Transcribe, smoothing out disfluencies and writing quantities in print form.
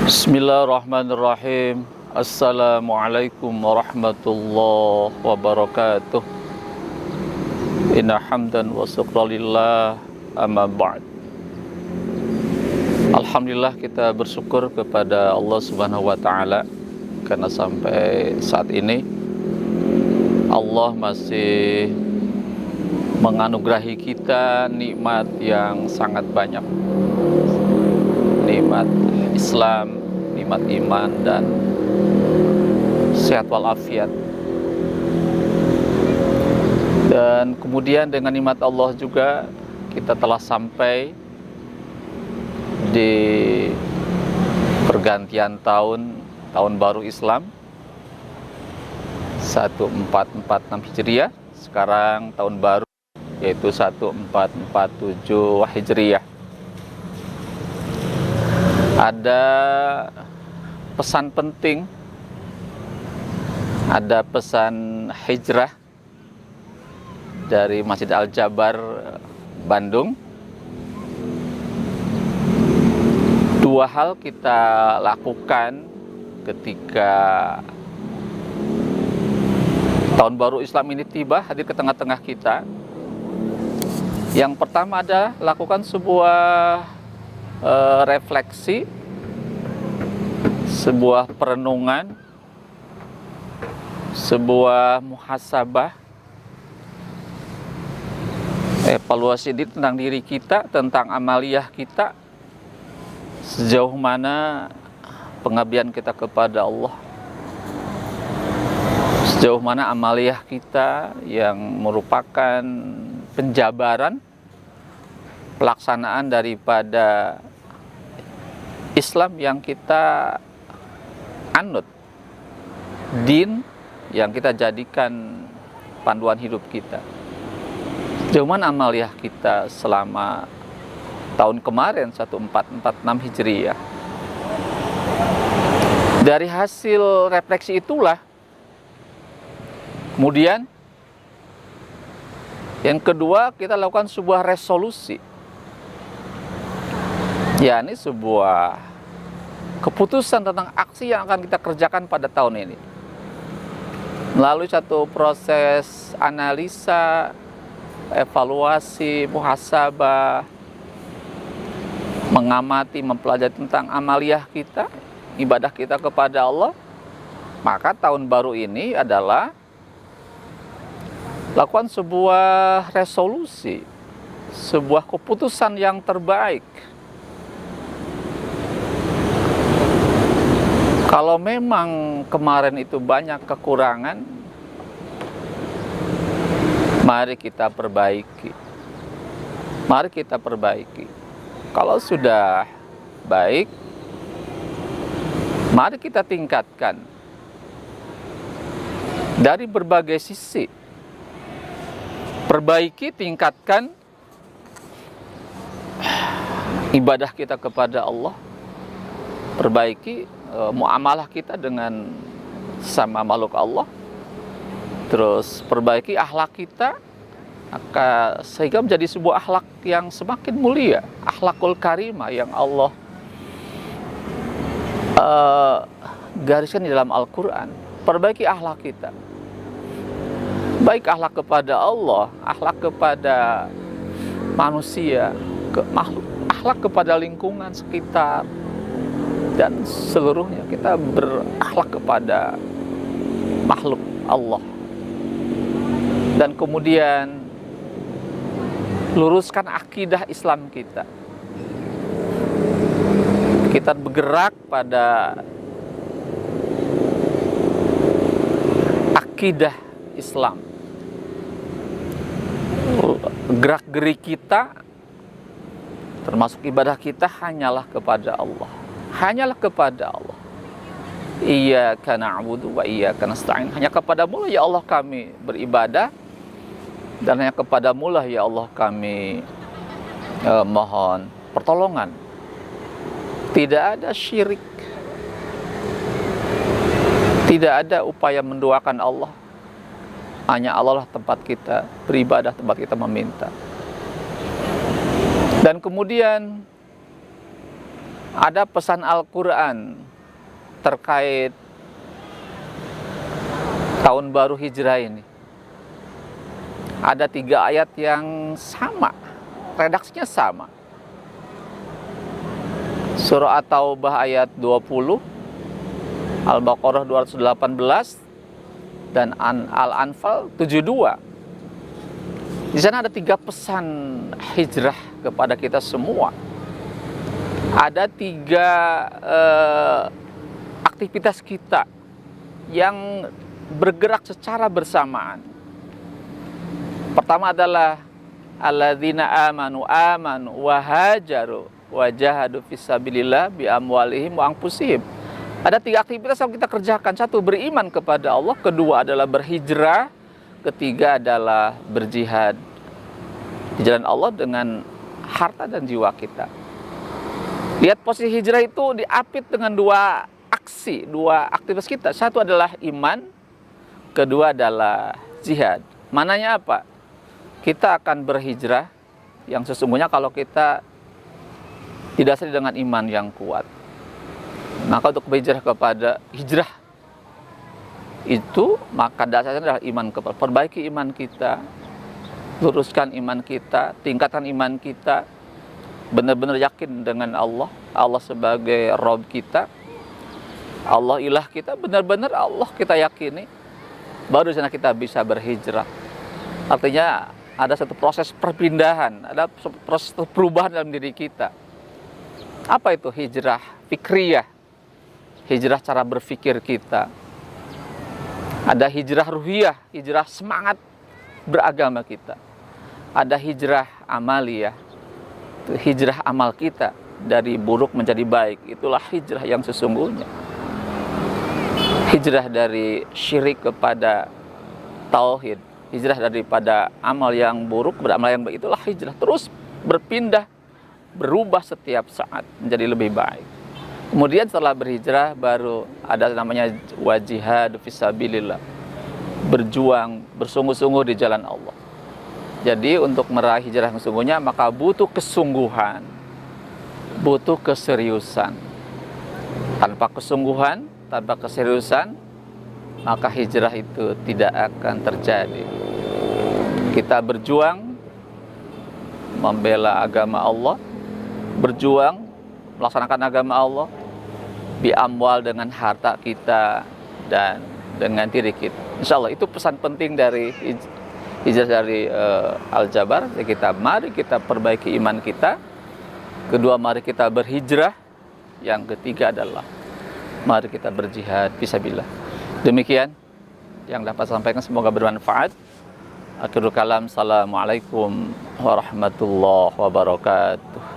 Bismillahirrahmanirrahim. Assalamualaikum warahmatullahi wabarakatuh. Inna hamdan wa syukralillah amma ba'd. Alhamdulillah, kita bersyukur kepada Allah Subhanahu wa taala karena sampai saat ini Allah masih menganugerahi kita nikmat yang sangat banyak. Nikmat Islam, nikmat iman, dan sehat walafiat. Dan kemudian dengan nikmat Allah juga kita telah sampai di pergantian tahun baru Islam 1446 Hijriah. Sekarang tahun baru yaitu 1447 Hijriah. Ada pesan penting, ada pesan hijrah dari Masjid Al-Jabar Bandung. Dua hal kita lakukan ketika tahun baru Islam ini tiba, hadir ke tengah-tengah kita. Yang pertama adalah lakukan sebuah refleksi, sebuah perenungan, sebuah muhasabah, evaluasi tentang diri kita, tentang amaliyah kita, sejauh mana pengabdian kita kepada Allah, sejauh mana amaliyah kita yang merupakan penjabaran pelaksanaan daripada Islam yang kita anut, din yang kita jadikan panduan hidup kita. Sejauh mana amaliyah kita selama tahun kemarin 1446 Hijriah. Dari hasil refleksi itulah kemudian yang kedua, kita lakukan sebuah resolusi, yakni sebuah keputusan tentang aksi yang akan kita kerjakan pada tahun ini. Melalui satu proses analisa, evaluasi, muhasabah, mengamati, mempelajari tentang amaliyah kita, ibadah kita kepada Allah, maka tahun baru ini adalah lakukan sebuah resolusi, sebuah keputusan yang terbaik. Kalau memang kemarin itu banyak kekurangan, mari kita perbaiki. Mari kita perbaiki. Kalau sudah baik, mari kita tingkatkan dari berbagai sisi. Perbaiki, tingkatkan ibadah kita kepada Allah. Perbaiki muamalah kita dengan sama makhluk Allah. Terus perbaiki akhlak kita sehingga menjadi sebuah akhlak yang semakin mulia, akhlakul karimah yang Allah gariskan di dalam Al-Quran. Perbaiki akhlak kita, baik akhlak kepada Allah, akhlak kepada manusia, makhluk, akhlak kepada lingkungan sekitar, dan seluruhnya. Kita berakhlak kepada makhluk Allah. Dan kemudian luruskan akidah Islam kita. Kita bergerak pada akidah Islam. Gerak-gerik kita, termasuk ibadah kita, hanyalah kepada Allah. Hanyalah kepada Allah. Iyyaka na'budu wa iyyaka nasta'in. Hanya kepadamu lah ya Allah kami beribadah, dan hanya kepadamu lah ya Allah kami mohon pertolongan. Tidak ada syirik, tidak ada upaya menduakan Allah. Hanya Allah lah tempat kita beribadah, tempat kita meminta. Dan kemudian Ada pesan Al-Quran terkait tahun baru hijrah ini. Ada 3 ayat yang sama, redaksinya sama. Surah At-Taubah ayat 20, Al-Baqarah 218, dan Al-Anfal 72. Di sana ada 3 pesan hijrah kepada kita semua. Ada 3 aktivitas kita yang bergerak secara bersamaan. Pertama adalah alladzina amanu wa hajaru wa jahadu fisabilillah bi amwalihim wa anfusihim. Ada 3 aktivitas yang kita kerjakan. 1, beriman kepada Allah. 2 adalah berhijrah. 3 adalah berjihad di jalan Allah dengan harta dan jiwa kita. Lihat posisi hijrah itu diapit dengan 2 aksi, 2 aktivitas kita. 1 adalah iman, 2 adalah jihad. Mananya apa? Kita akan berhijrah yang sesungguhnya kalau kita didasari dengan iman yang kuat. Maka untuk berhijrah kepada hijrah itu, maka dasarnya adalah iman kepada. Perbaiki iman kita, luruskan iman kita, tingkatkan iman kita, benar-benar yakin dengan Allah, Allah sebagai Rabb kita, Allah ilah kita, benar-benar Allah kita yakini, baru di sana kita bisa berhijrah. Artinya ada satu proses perpindahan, ada proses perubahan dalam diri kita. Apa itu hijrah fikriyah? Hijrah cara berpikir kita. Ada hijrah ruhiyah, hijrah semangat beragama kita. Ada hijrah amaliyah, hijrah amal kita dari buruk menjadi baik. Itulah hijrah yang sesungguhnya. Hijrah dari syirik kepada tauhid, hijrah daripada amal yang buruk kepada amal yang baik. Itulah hijrah. Terus berpindah, berubah setiap saat menjadi lebih baik. Kemudian setelah berhijrah baru ada namanya wajihad fisabilillah, berjuang bersungguh-sungguh di jalan Allah. Jadi untuk meraih hijrah yang sesungguhnya maka butuh kesungguhan, butuh keseriusan. Tanpa kesungguhan, tanpa keseriusan, maka hijrah itu tidak akan terjadi. Kita berjuang membela agama Allah, berjuang melaksanakan agama Allah, biamwal dengan harta kita dan dengan diri kita. Insya Allah itu pesan penting dari hijrah dari Al-Jabar. Mari kita perbaiki iman kita. 2, mari kita berhijrah. Yang 3 adalah mari kita berjihad fisabilillah. Demikian yang dapat saya sampaikan, semoga bermanfaat. Akhirul kalam, assalamualaikum warahmatullahi wabarakatuh.